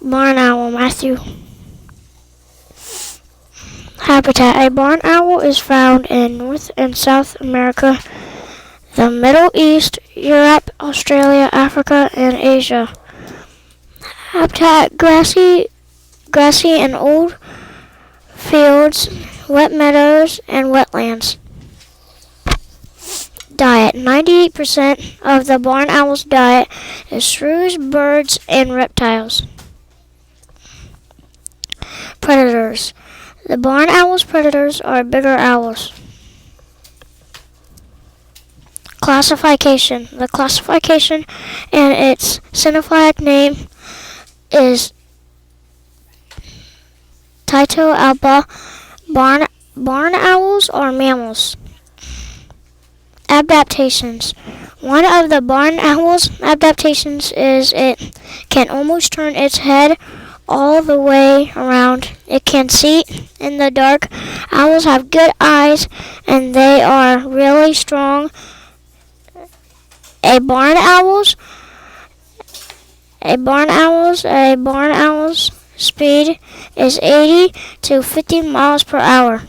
Barn owl, Matthew. Habitat. A barn owl is found in North and South America, the Middle East, Europe, Australia, Africa, and Asia. Habitat. Grassy and old fields, wet meadows, and wetlands. Diet. 98% of the barn owl's diet is shrews, birds, and reptiles. Predators. The barn owl's predators are bigger owls. Classification. The classification and its scientific name is Tyto alba. Barn owls are mammals. Adaptations. One of the barn owl's adaptations is it can almost turn its head all the way around. It can see in the dark. Owls have good eyes and they are really strong. A barn owl's speed is 80 to 50 miles per hour.